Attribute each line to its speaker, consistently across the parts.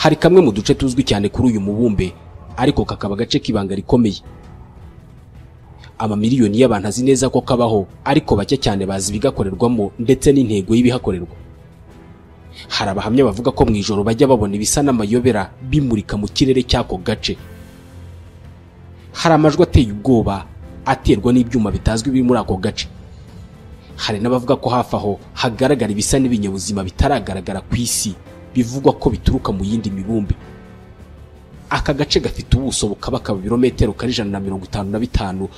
Speaker 1: hari kamwe mu duce tuzwi cyane kuri uyu mubumbe, ariko kakaba agace k'ibanga rikomeye. Amamiliyoni y'abantu azi neza ko kabaho, ariko bake cyane bazi ibigakorerwamo ndetse n'intego y'ibihakorerwa. Hari abahamya bavuga ko mu ijoro bajya babona ibisa n'amayobera bimurika mu kirere cy'ako gace. Hari amajwi ateye ubwoba aterwa n'ibyuma bitazwi biri muri ako gace. Hari n'abavuga ko hafi aho hagaragara ibisa n'ibinyabuzima bitaragaragara ku isi, bivugwa ko bituruka mu yindi mibumbe. Aka gace gafite ubuso bukabakaba ibirometero kari 155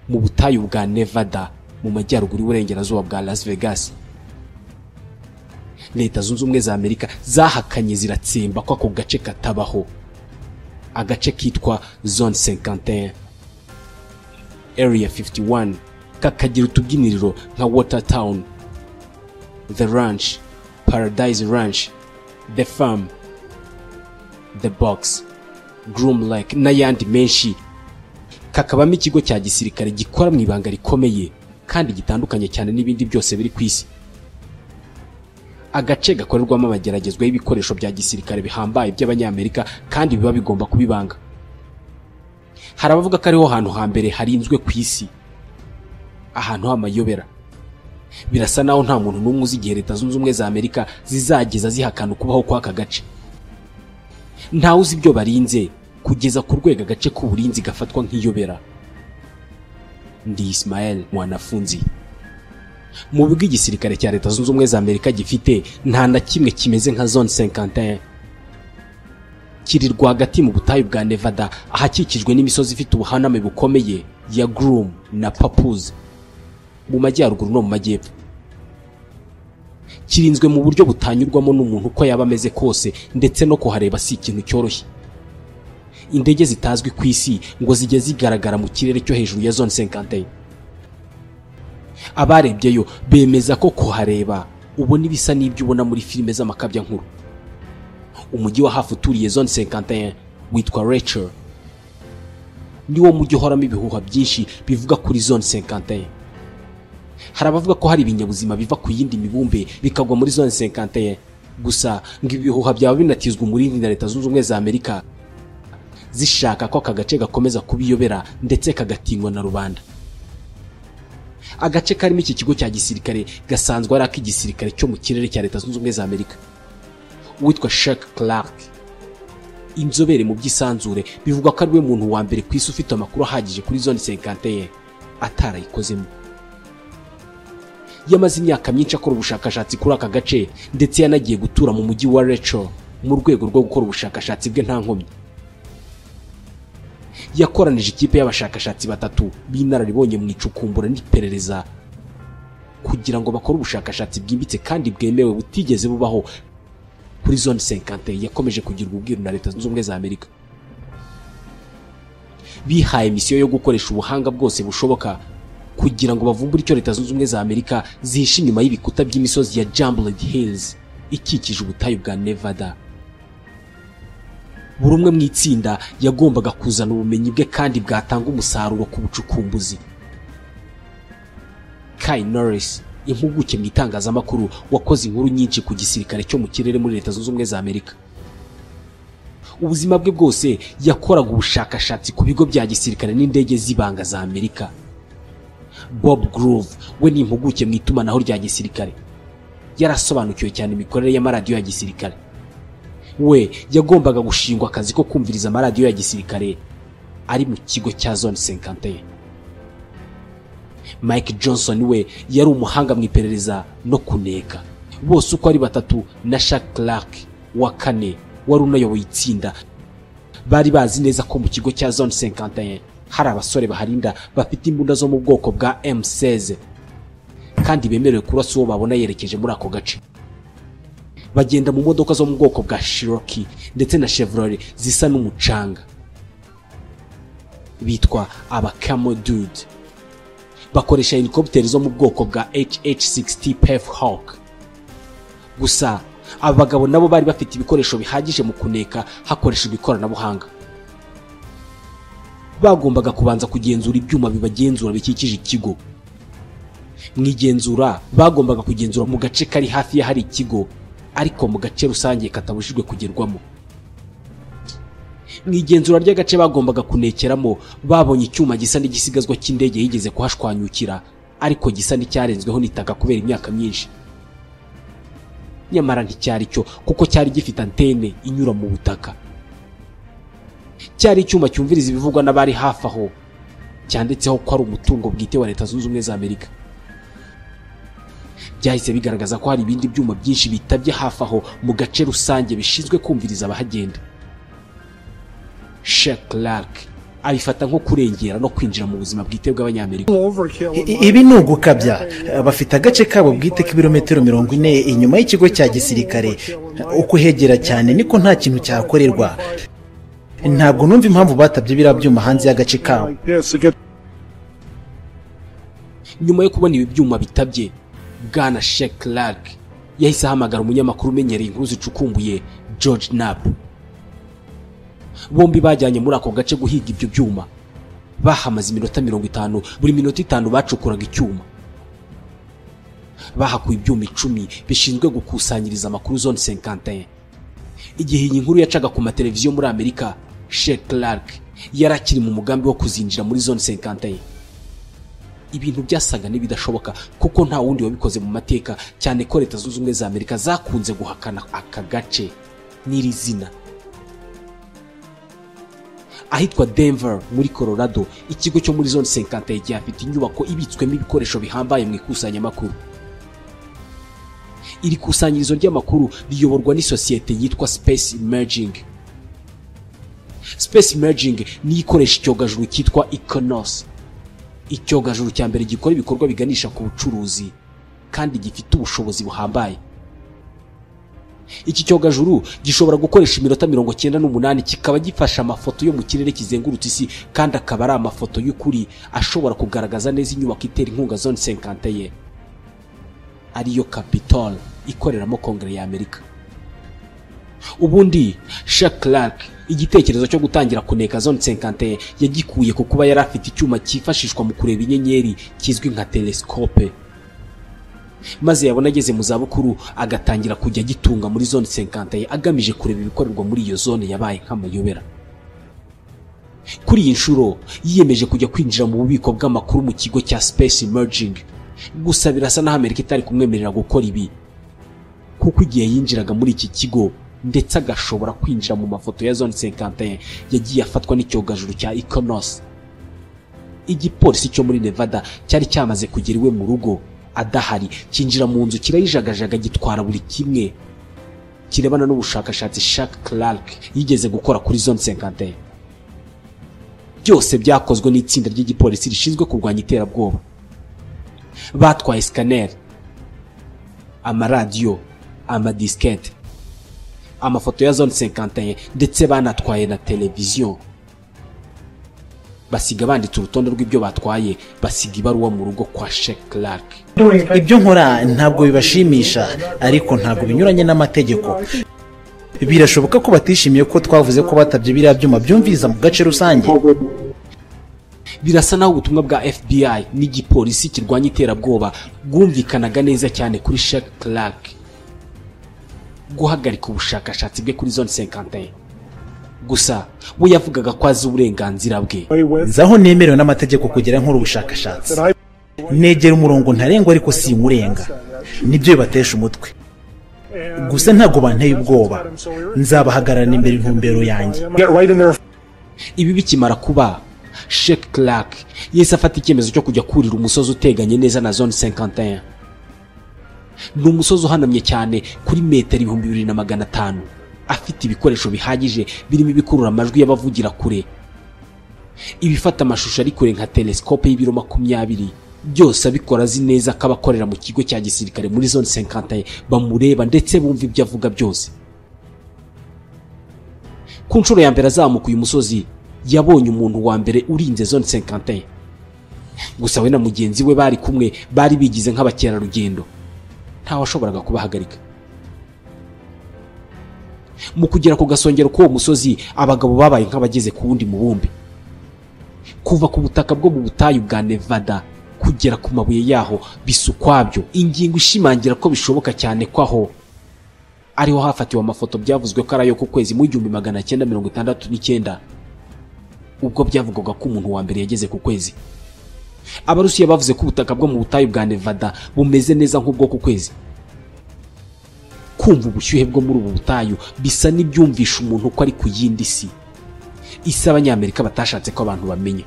Speaker 1: mu butayu bwa Nevada mu majyaruguru y'uburengerazuba bwa Las Vegas. Leta Zunze Ubumwe za Amerika zahakanye ziratsemba ko ako gace katabaho. Agace kitwa Zone 51, Area 51, kakagira utubyiniriro nka Watertown, The Ranch, Paradise Ranch, The Farm, The Box, Groom Lake n'ayandi menshi. Kakabamo ikigo cya gisirikare gikora mu ibanga rikomeye kandi gitandukanye cyane n'ibindi byose biri ku isi. Agace gakorerwamo amageragezwa y'ibikoresho bya gisirikare bihambaye by'Abanyamerika kandi biba bigomba kubibanga. Hari abavuga ko ariho hantu hambere harinzwe ku isi, ahantu h'amayobera. Birasa naho nta muntu n'umwe uzi igihe Leta Zunze Ubumwe za Amerika zizageza zihakana ukubaho kw'aka gace. Ntawe uzi ibyo barinze kugeza ku rwego agace k'uburinzi gafatwa nk'iyobera. Ndi Ismael Mwanafunzi. Mu bigo igisirikare cya Leta Zunze Ubumwe za Amerika gifite nta na kimwe kimeze nka Zone 51. Kiri rwagati mu butayu bwa Nevada, ahakikijwe n'imisozi ifite ubuhaname bukomeye ya Groom na Papoose mu majyaruguru no mu majyepfo. Kirinzwe mu buryo butanyurwamo n'umuntu uko yaba ameze kose, ndetse no kuhareba si ikintu cyoroshye. Indege zitazwi ku isi ngo zijye zigaragara mu kirere cyo hejuru ya Zone 51. Abarebyeyo bemeza ko kuhareba ubona ibisa n'ibyo ubona muri filime z'amakabya nkuru. Umujyi wa hafi uturiye Zone 51 witwa Rachel. Niwo mujyi uhoramo ibihuha byinshi bivuga kuri Zone 51. Hari abavuga ko hari ibinyabuzima biva ku yindi mibumbe bikagwa muri Zone 51, gusa ngo ibihuha byaba binatizwa umurindi na Leta Zunze Ubumwe za Amerika zishaka ko aka gace gakomeza kubiyobera ndetse kagatinywa na rubanda. Agace karimo iki kigo cya gisirikare gasanzwe ari ak'igisirikare cyo mu kirere cya Leta Zunze Ubumwe za Amerika. Uwitwa Chuck Clark, inzobere mu by'isanzure, bivuga ko ari we muntu wa mbere ku isi ufite amakuru ahagije kuri Zone 51 atarayikozemo. Yamaze imyaka myinshi akora ubushakashatsi kuri aka gace, ndetse yanagiye gutura mu mujyi wa Rachel mu rwego rwo gukora ubushakashatsi bwe nta nkomyi. Yakoranije ikipe y'abashakashatsi batatu b'inararibonye mu icukumbura n'iperereza kugira ngo bakore ubushakashatsi bwimbitse kandi bwemewe butigeze bubaho kuri Zone 51 yakomeje kugirwa ubwiru na Leta Zunze Ubumwe za Amerika. Bihaye misiyo yo gukoresha ubuhanga bwose bushoboka kugira ngo bavumbure icyo Leta Zunze Ubumwe za Amerika zihishe inyuma y'ibikuta by'imisozi ya Jumbly Hills ikikije ubutayu bwa Nevada. Buri umwe mu itsinda yagombaga kuzana ubumenyi bwe kandi bwatanga umusaruro ku bucukumbuzi. Kai Norris, impuguke mu itangazamakuru, wakoze inkuru nyinshi ku gisirikare cyo mu kirere muri Leta Zunze Ubumwe za Amerika. Ubuzima bwe bwose yakoraga ubushakashatsi ku bigo bya gisirikare n'indege z'ibanga za Amerika. Bob Groove, we ni impuguke mu itumanaho rya gisirikare. Yarasobanukiwe cyane imikorere y'amaradiyo ya gisirikare. We yagombaga gushingwa akazi ko kumviriza amaradiyo ya gisirikare ari mu kigo cya Zone 51. Mike Johnson we yari umuhanga mu iperereza no kuneka. Bose uko ari batatu na Chuck Clark wa kane wari unayoboye itsinda, bari bazi neza ko mu kigo cya Zone 51 hari abasore baharinda bafite imbunda zo mu bwoko bwa M16 kandi bemerewe kurasa uwo babona yerekeje muri ako gace. Bagenda mu modoka zo mu bwoko bwa Cherokee ndetse na Chevrolet zisa n'umucanga. Bitwa aba Camel Dude. Bakoresha helicopter zo mu bwoko bwa HH-60 Pavehawk. Gusa aba bagabo nabo bari bafite ibikoresho bihagije mu kuneka hakoreshejwe ikoranabuhanga. Bagombaga kubanza kugenzura ibyuma bibagenzura bikikije ikigo. Mwigenzura bagombaga kugenzura mu gace kari hafi ya hari ikigo, ariko mu gace rusange katabujijwe kugerwamo. mu igenzura ry'agace bagombaga kunekeramo babonye icyuma gisa n'igisigazwa cy'indege yigeze kuhashwanyukira ariko gisa n'icyarenzweho n'itaka kubera imyaka myinshi. Nyamara nticyari cyo kuko cyari gifite antene inyura mu butaka. Cyari icyuma cyumviriza ibivugwa n'abari hafi aho, cyanditseho ko ari umutungo bwite wa Leta Zunze Ubumwe za Amerika. Byahise bigaragaza ko hari ibindi byuma byinshi bitabye hafi aho mu gace rusange bishinzwe kumviriza abahagenda. Sheikh Clark abifata nko kurengera no kwinjira mu buzima bwite bw'abanyamerika.
Speaker 2: Ibi ni ugukabya. Bafite agace kabo bwite k'ibirometero 40 inyuma y'ikigo cya gisirikare. Uko hegera cyane niko nta kintu cyakorerwa. Ntabwo numva impamvu batabye biriya byuma hanze y'agace kabo.
Speaker 1: Nyuma yo kubona ibi byuma bitabye, Bwana Sheikh Clark yahise ahamagara umunyamakuru umenyereye inkuru zicukumbuye George Knapp. Bombi bajyanye muri ako gace guhiga ibyo byuma. Bahamaze iminota 50, buri minota 5 bacukuraga icyuma. Bahakuye ibyuma 10 bishinzwe gukusanyiriza amakuru Zone 51. Igihe iyi nkuru yacaga ku mateleviziyo muri Amerika, Sheikh Clark yarakiri mu mugambi wo kuzinjira muri Zone 51. Ibintu byasaga n'ibidashoboka kuko nta wundi wabikoze mu mateka, cyane ko Leta Zunze Ubumwe za Amerika zakunze guhakana aka gace n'iri zina. Ahitwa Denver muri Colorado, ikigo cyo muri Zone 51 gifite inyubako ibitswemo ibikoresho bihambaye mu ikusanyamakuru. Iri kusanyirizo ry'amakuru riyoborwa n'isosiyete yitwa Space Imaging. Space Imaging ni ikoresha icyogajuru cyitwa Iconos. Icyogajuru cya mbere gikora ibikorwa biganisha ku bucuruzi kandi gifite ubushobozi buhambaye. Iki cyogajuru gishobora gukoresha iminota 98 kikaba gifasha amafoto yo mu kirere kizengurutse isi, kandi akaba ari amafoto y'ukuri ashobora kugaragaza neza inyubako itera inkunga Zone 51 ariyo Capitol ikoreramo Kongere ya Amerika. Ubundi Sheikh Clark igitekerezo cyo gutangira kuneka Zone 51 yagikuye ku kuba yari afite icyuma cyifashishwa mu kureba inyenyeri kizwi nka telescope. Maze yabona ageze mu zabukuru agatangira kujya gitunga muri Zone 51 agamije kureba ibikorerwa muri iyo zone yabaye nk'amayobera. Kuri iyi nshuro yiyemeje kujya kwinjira mu bubiko bw'amakuru mu kigo cya Space Imaging. Gusa birasa naho Amerika itari kumwemerera gukora ibi, kuko igihe yinjiraga muri iki kigo ndetse agashobora kwinjira mu mafoto ya Zone 51 yagiye afatwa n'icyogajuru cya Iconos. Igipolisi cyo muri Nevada cyari cyamaze kugera iwe mu rugo adahari, kinjira mu nzu kirayijagajaga gitwara buri kimwe kirebana n'ubushakashatsi Sheikh Clark yigeze gukora kuri Zone 51. Byose byakozwe n'itsinda ry'igipolisi rishinzwe kurwanya iterabwoba. Batwaye scanner, amaradiyo, amadiskete, amafoto ya Zone 51 ndetse banatwaye na televiziyo. Basiga banditse urutonde rw'ibyo batwaye, basiga ibaruwa mu rugo kwa Sheikh Clark.
Speaker 2: Ibyo nkora ntabwo bibashimisha, ariko ntabwo binyuranye n'amategeko. Birashoboka ko batishimiye ko twavuze ko batabye biriya byuma byumviriza mu gace rusange.
Speaker 1: Birasa naho ubutumwa bwa FBI n'igipolisi kirwanya iterabwoba bwumvikanaga neza cyane kuri Sheikh Clark guhagarika ubushakashatsi bwe kuri Zone 51. Gusa we yavugaga ko azi uburenganzira bwe.
Speaker 2: Zaho nemerewe n'amategeko kugera nkuru ubushakashatsi. Negera umurongo ntarengwa ariko simurenga. Nibyo bibatesha umutwe. Gusa ntago banteye ubwoba. Nzabahagararana imbere intumbero yanjye.
Speaker 1: Ibi bikimara kuba, Sheikh Clark yese afata icyemezo cyo kujya kurira umusozi uteganye neza na Zone 51. Ni umusozi uhanamye cyane kuri metero 2500, afite ibikoresho bihagije birimo ibikurura amajwi y'abavugira kure, ibifata amashusho ari kure nka telescope y'ibiro 20, byose abikora azi neza ko abakorera mu kigo cya gisirikare muri Zone 51 bamureba ndetse bumva ibyo avuga byose. Ku nshuro ya mbere azamuka uyu musozi yabonye umuntu wa mbere urinze Zone 51. Gusa we na mugenzi we bari kumwe bari bigize nk'abakerarugendo, nta washoboraga kubahagarika. Mu kugera ku gasongero k'uwo musozi, abagabo babaye nk'abageze ku wundi mubumbe. Kuva ku butaka bwo mu butayu bwa Nevada kugera ku mabuye yaho bisukwabyo, ingingo ishimangira ko bishoboka cyane kwaho ariho hafatiwe amafoto byavuzwe ko arayo ku kwezi mu 1969 ubwo byavugwaga ko umuntu wa mbere yageze ku kwezi. Abarusiya bavuze ko ubutaka bwo mu butayu bwa Nevada bumeze neza nk'ubwo ku kwezi. Kumva ubushyuhe bwo muri ubu butayu bisa n'ibyumvisha umuntu ko ari ku yindi si, isi abanyamerika batashatse ko abantu bamenya.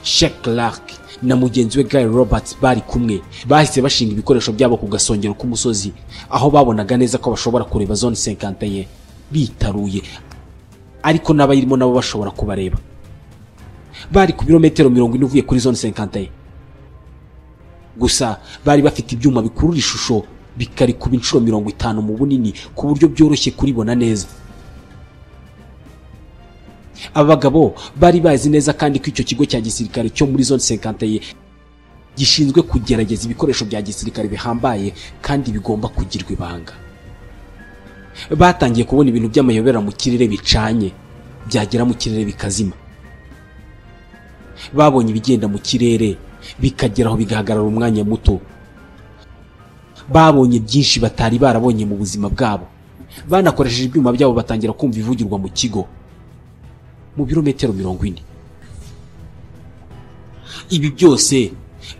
Speaker 1: Sheikh Clark na mugenzi we Guy Roberts bari kumwe bahise bashinga ibikoresho byabo ku gasongero k'umusozi, aho babonaga neza ko bashobora kureba zone 51 bitaruye, ariko n'abayirimo nabo bashobora kubareba. Bari ku birometero 40 uvuye kuri zone 51, gusa bari bafite ibyuma bikurura ishusho bikari kuba inshuro 50 mu bunini ku buryo byoroshye kuribona neza. Abagabo bari bazi neza kandi ko icyo kigo cya gisirikare cyo muri zone 51 gishinzwe kugerageza ibikoresho bya gisirikare bihambaye kandi bigomba kugirwa ibanga. Batangiye kubona ibintu by'amayobera mu kirere bicanye byagera mu kirere bikazima. Babonye ibigenda mu kirere bikageraho bigahagarara umwanya muto. Babonye byinshi batari barabonye mu buzima bwabo. Banakoresheje ibyuma byabo batangira kumva ivugirwa mu kigo mu birometero 40. Ibi byose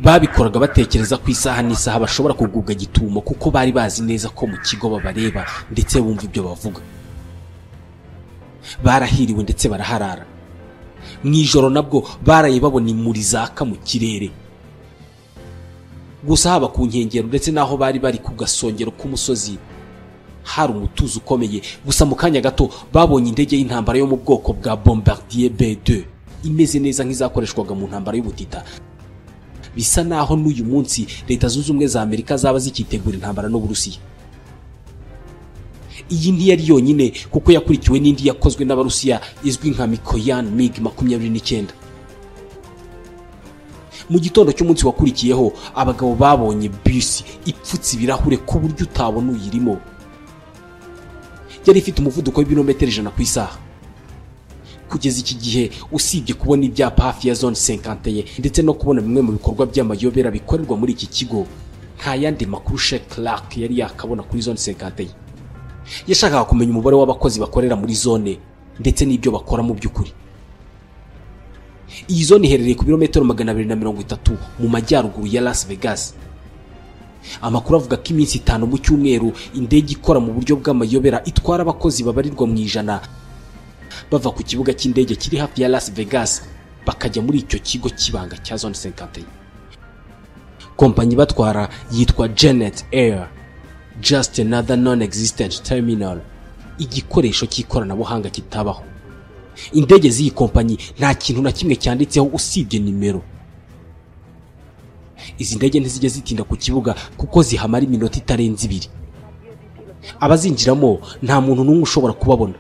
Speaker 1: babikoraga batekereza ku isaha n'isaha bashobora kugubwa gitumo, kuko bari bazi neza ko mu kigo babareba ndetse bumva ibyo bavuga. Barahiriwe ndetse baraharara. Mwijoro nabwo baraye babona imuri zaka mu kirere. Gusa haba ku nkengero ndetse naho bari bari ku gasongero k'umusozi hari umutuzo ukomeye. Gusa mu kanya gato babonye indege y'intambara yo mu bwoko bwa Bombardier B2 imeze neza nk'izakoreshwaga mu ntambara y'ubutita. Bisa naho n'uyu munsi Leta Zunze Ubumwe za Amerika zaba zikitegura intambara no Burusiya. Iyi ntiyari yonyine, kuko yakurikiwe n'indi yakozwe n'Abarusiya izwi nka Mikoyan MiG-29. Mu gitondo cy'umunsi wakurikiyeho abagabo babonye bisi ipfutse ibirahure ku buryo utabona uyirimo. Yari ifite umuvuduko w'ibirometero 100 ku isaha. Kugeza iki gihe usibye kubona ibyapa hafi ya zone 51 ndetse no kubona bimwe mu bikorwa by'amayobera bikorerwa muri iki kigo, nta yandi makuru Sheikh Clark yari yakabona kuri zone 51. Yashakaga kumenya umubare w'abakozi bakorera muri zone ndetse n'ibyo bakora mu by'ukuri. Iyi zone iherereye ku birometero 230 mu majyaruguru ya Las Vegas. Amakuru avuga ko iminsi 5 mu cyumweru indege ikora mu buryo bw'amayobera itwara abakozi babarirwa mu ijana bava ku kibuga cy'indege kiri hafi ya Las Vegas bakajya muri icyo kigo kibanga cya zone 51. Kompanyi batwara yitwa Janet Air, just another non-existent terminal, igikoresho cy'ikoranabuhanga kitabaho. Indege z'iyi kompanyi nta kintu na kimwe cyanditseho usibye nimero. Izi ndege ntizijya zitinda ku kibuga kuko zihamara iminota itarenze 2. Abazinjiramo nta muntu n'umwe ushobora kubabona.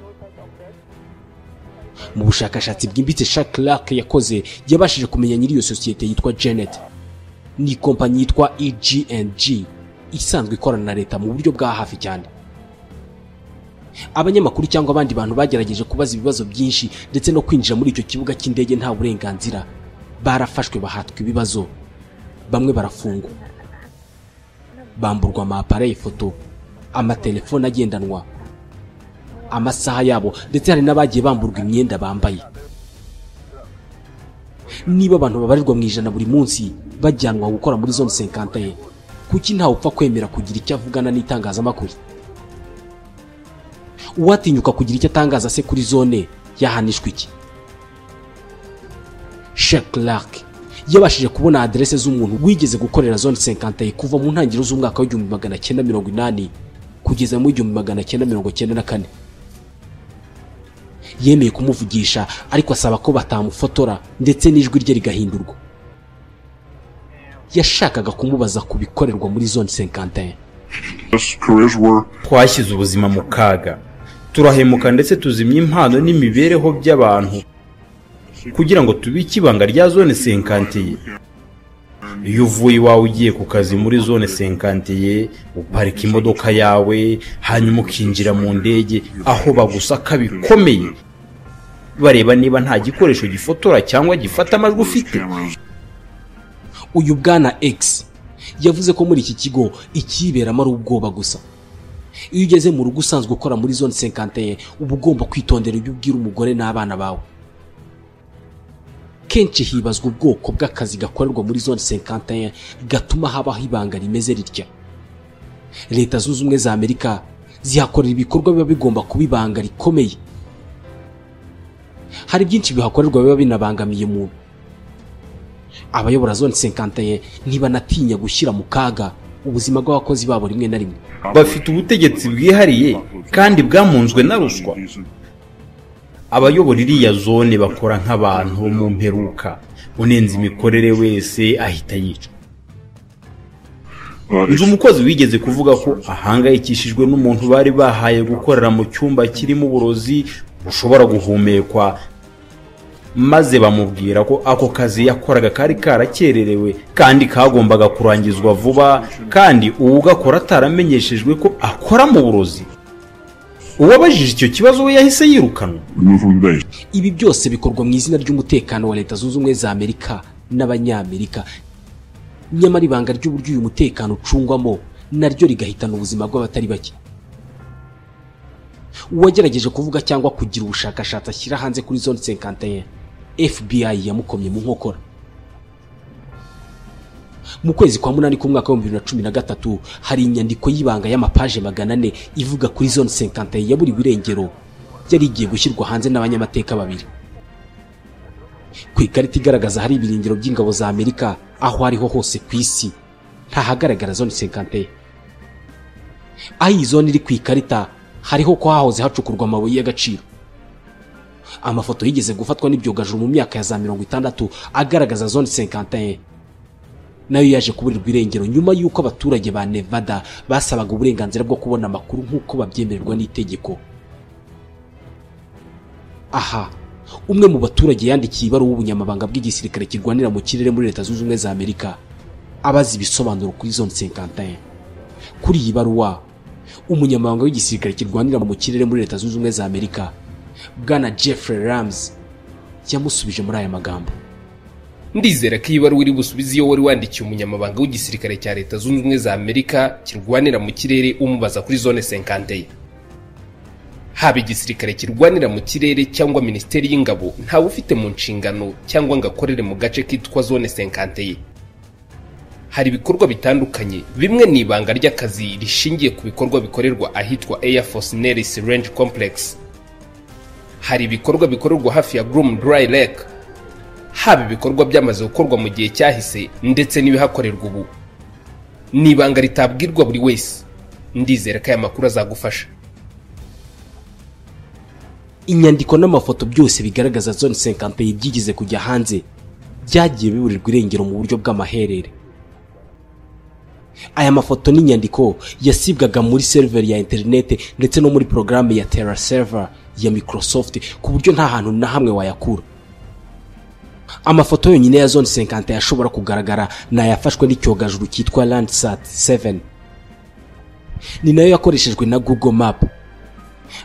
Speaker 1: Mu bushakashatsi bwimbitse Sheikh Clark yakoze, yabashije kumenya nyiri iyo sosiyete yitwa Janet. Ni kompanyi yitwa EG&G isanzwe ikorana na leta mu buryo bwa hafi cyane. Abanyamakuru cyangwa abandi bantu bagerageje kubaza ibibazo byinshi ndetse no kwinjira muri icyo kibuga cy'indege nta burenganzira. Barafashwe bahatwa ibibazo, bamwe barafungwa, bamburwa amapareye foto, amatelefone agendanwa, amasaha yabo, ndetse hari n'abagiye bamburwa imyenda bambaye. Niba abantu babarirwa mu ijana buri munsi bajyanwa gukora muri zone 51, kuki ntawe upfa kwemera kugira icyo avugana n'itangazamakuru? Uwatinyuka kugira icyo atangaza se kuri zone yahanishwa iki? Sheikh Clark yabashije kubona adresse z'umuntu wigeze gukorera zone 51 kuva mu ntangiriro z'umwaka wa 1980 kugeza mu 1994. Yemeye kumuvugisha ariko asaba ko batamufotora ndetse n'ijwi rye rigahindurwa. Yashakaga kumubaza ku bikorerwa muri zone 51.
Speaker 3: Twashyize ubuzima mu kaga, turahemuka ndetse tuzimya impano n'imibereho by'abantu kugira ngo tubike ibanga rya zone 51. Iyo uvuye iwawe ugiye ku kazi muri zone 51, uparika imodoka yawe hanyuma ukinjira mu ndege aho bagusaka bikomeye, bareba niba nta gikoresho gifotora cyangwa gifata amajwi ufite.
Speaker 1: Uyu bwana X yavuze ko muri iki kigo ikiberamo ari ubwoba gusa. Iyo ugeze mu rugo usanzwe ukora muri zone 51 uba ugomba kwitondera ibyo ubwira umugore n'abana bawe. Kenshi hibazwa ubwoko bw'akazi gakorerwa muri zone 51 gatuma habaho ibanga rimeze ritya. Leta Zunze Ubumwe za Amerika zihakorera ibikorwa biba bigomba kuba ibanga rikomeye. Hari byinshi bihakorerwa biba binabangamiye umuntu. Abayobora zone 51 ntibanatinya gushyira mu kaga ubuzima bw'abakozi babo rimwe na rimwe.
Speaker 3: Bafite ubutegetsi bwihariye kandi bwamunzwe na ruswa. Abayobora iriya zone bakora nk'abantu bo mu mperuka, unenze imikorere wese ahita yica. Nzi umukozi wigeze kuvuga ko ahangayikishijwe n'umuntu bari bahaye gukorera mu cyumba kirimo uburozi bushobora guhumekwa, maze bamubwira ko ako kazi yakoraga kari karakererewe kandi kagombaga kurangizwa vuba, kandi uwugakora ataramenyeshejwe ko akora mu burozi. Uwabajije icyo kibazo we yahise yirukanwa.
Speaker 1: Ibi byose bikorwa mu izina ry'umutekano wa Leta Zunze Ubumwe za Amerika n'Abanyamerika. Nyamara ibanga ry'uburyo uyu mutekano ucungwamo naryo rigahitana ubuzima bw'abatari bake. Uwagerageje kuvuga cyangwa kugira ubushakashatsi ashyira hanze kuri zone 51, FBI yamukomye mu nkokora. Mu kwezi kwa munani k'umwaka wa 2013 hari inyandiko y'ibanga y'amapaje 400 ivuga kuri zone 51 yaburi birengero yari igiye gushyirwa hanze n'abanyamateka babiri. Ku ikarita igaragaza hari ibirindiro by'ingabo za Amerika aho ariho hose ku isi ntahagaragara zone 51. Aho iyi zone iri ku ikarita hariho ko hahoze hacukurwa amabuye y'agaciro. Amafoto yigeze gufatwa n'ibyogajuru mu myaka ya za 60 agaragaza zone 51 nayo yaje kuburirwa irengero nyuma y'uko abaturage ba Nevada basabaga uburenganzira bwo kubona amakuru nk'uko babyemererwa n'itegeko. Aha umwe mu baturage yandikiye ibaruwa ubunyamabanga bw'igisirikare kirwanira mu kirere muri Leta Zunze Ubumwe za Amerika abazi ibisobanuro kuri zone 51. Kuri iyi baruwa umunyamabanga w'igisirikare kirwanira mu kirere muri Leta Zunze Ubumwe za Amerika Bwana Jeffrey Rams yamusubije muri aya magambo:
Speaker 4: ndizera ko iyi baruwa iri busubize iyo wari wandikiye umunyamabanga w'igisirikare cya Leta Zunze Ubumwe za Amerika kirwanira mu kirere umubaza kuri zone 51. Haba igisirikare kirwanira mu kirere cyangwa Minisiteri y'Ingabo ntawe ufite mu nshingano cyangwa ngo akorere mu gace kitwa zone 51. Hari ibikorwa bitandukanye, bimwe ni ibanga ry'akazi rishingiye ku bikorwa bikorerwa ahitwa Air Force Nellis Range Complex. Hari ibikorwa bikorerwa hafi ya Groom Dry Lake. Haba ibikorwa byamaze gukorwa mu gihe cyahise ndetse n'ibihakorerwa ubu. Ni ibanga ritabwirwa buri wese. Ndizera ko aya makuru azagufasha.
Speaker 1: Inyandiko n'amafoto byose bigaragaza zone 51 byigize kujya hanze byagiye biburirwa irengero mu buryo bw'amaherere. Aya mafoto n'inyandiko yasibwaga muri server ya internet ndetse no muri programme ya Terra Server ya Microsoft ku buryo nta hantu na hamwe wayakura. Amafoto yonyine ya zone 50 yashobora kugaragara na yafashwe n'icyogajuru cyitwa Landsat 7. Ni nayo yakoreshejwe na Google Map.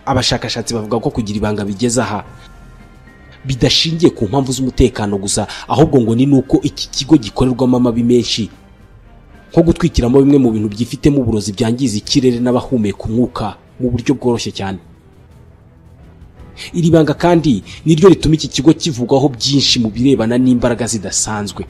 Speaker 1: Abashakashatsi bavuga ko kugira ibanga bigeze aha bidashingiye ku mpamvu z'umutekano gusa, ahubwo ngo ni nuko iki kigo gikorerwamo amabi menshi nko gutwikiramo bimwe mu bintu byifitemo uburozi byangiza ikirere n'abahumeka umwuka mu buryo bworoshye cyane. Iri banga kandi niryo rituma iki kigo kivugwaho byinshi mu birebana n'imbaraga zidasanzwe.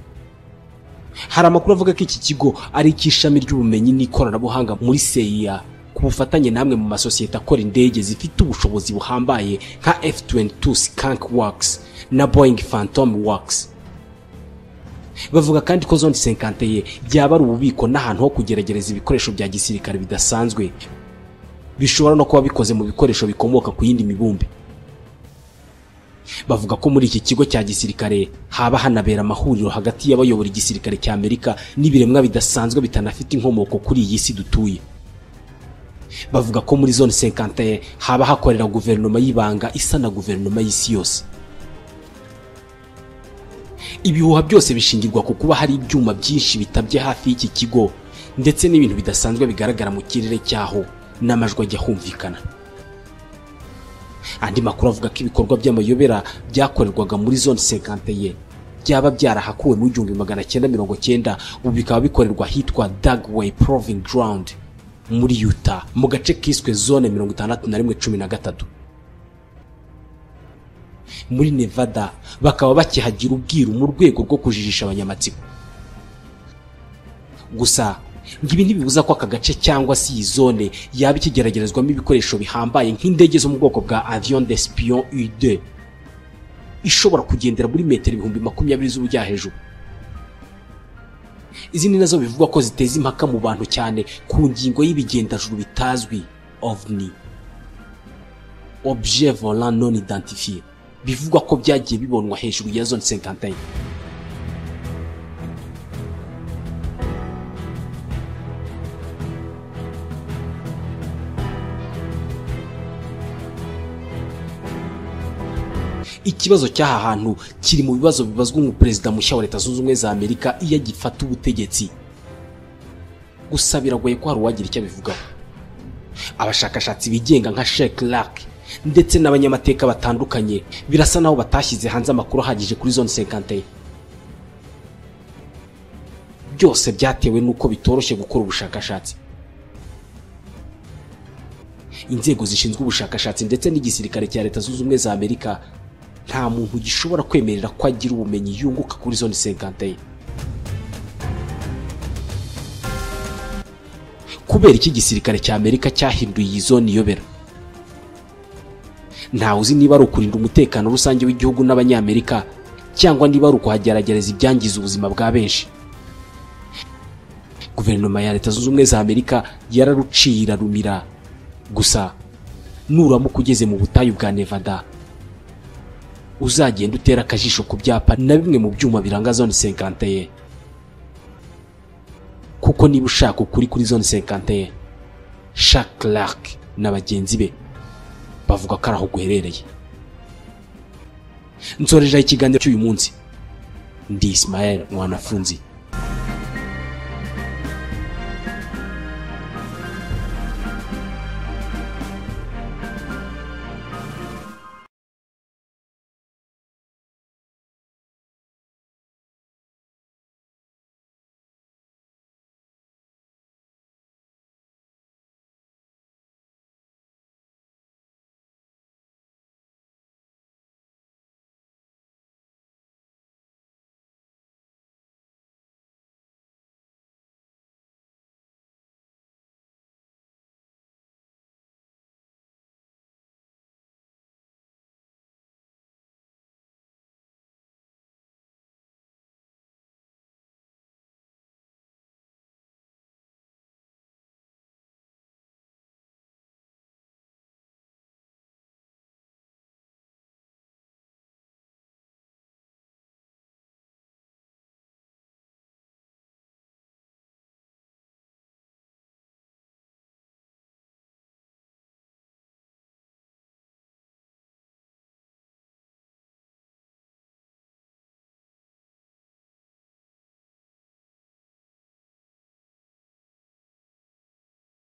Speaker 1: Hari amakuru avuga ko iki kigo ari ikishami ry'ubumenyi n'ikoranabuhanga muri CIA ku bufatanye namwe mu masosiyete akora indege zifite ubushobozi buhambaye nka F-22 Skunk Works na Boeing Phantom Works. Bavuga kandi ko zone 51 byaba ari ububiko n'ahantu ho kugerageza ibikoresho bya gisirikare bidasanzwe bishobora no kuba bikoze mu bikoresho bikomoka ku yindi mibumbe. Bavuga ko muri iki kigo cya gisirikare haba hanabera amahuriro hagati y'abayobora igisirikare cya Amerika n'ibiremwa bidasanzwe bitanafite inkomoko kuri iyi si dutuye. Bavuga ko muri zone 51 haba hakorera guverinoma y'ibanga isa na guverinoma y'isi yose. Ibihuha byose bishingirwa ku kuba hari ibyuma byinshi bitabye hafi y'iki kigo ndetse n'ibintu bidasanzwe bigaragara mu kirere cyaho n'amajwi ajya humvikana. Andi makuru avuga ko ibikorwa by'amayobera byakorerwaga muri zone 51 byaba byarahakuwe mu 1990 ubu bikaba bikorerwa hitwa Dugway Proving Ground muri Utah mu gace kiswe zone 6113. Muri Nevada bakaba bakihagira ubwiru mu rwego rwo kujijisha abanyamatsiko. Gusa ngibi ntibibuza ko aka gace cyangwa si iyi zone yaba ikigeragerezwamo ibikoresho bihambaye nk'indege zo mu bwoko bwa avion d'espion U2 ishobora kugendera muri metero 20,000 z'ubujya hejuru. Izi ni nazo bivugwa ko ziteza impaka mu bantu cyane ku ngingo y'ibigendajuru bitazwi OVNI, objet volant non identifié, bivugwa ko byagiye bibonwa hejuru ya zone 51. Ikibazo cy'aha hantu kiri mu bibazo bibazwa umuperezida mushya wa Leta Zunze Ubumwe za Amerika iyo agifata ubutegetsi. Gusa biragoye ko hari uwagira icyo abivugaho. Abashakashatsi bigenga nka Sheikh Lark ndetse n'abanyamateka batandukanye birasa naho batashyize hanze amakuru ahagije kuri zone 51. Byose byatewe nuko bitoroshye gukora ubushakashatsi. Inzego zishinzwe ubushakashatsi ndetse n'igisirikare cya Leta Zunze Ubumwe za Amerika nta muntu gishobora kwemerera ko agira ubumenyi yunguka kuri zone 51. Kubera iki gisirikare cya Amerika cyahinduye iyi zone iyobera? Ntawe uzi niba ari ukurinda umutekano rusange w'igihugu n'abanyamerika cyangwa niba ari ukuhageragereza ibyangiza ubuzima bwa benshi. Guverinoma ya Leta Zunze Ubumwe za Amerika yararuciye irarumira. Gusa nuramuka ugeze mu butayu bwa Nevada uzagenda utera akajisho ku byapa na bimwe mu byuma biranga zone 51, kuko niba ushaka ukuri kuri zone 51, Sheikh Clark na bagenzi be bavuga ko araho guherereye. Nsoreje ikiganiro cy'uyu munsi. Ndi Ismael Mwanafunzi.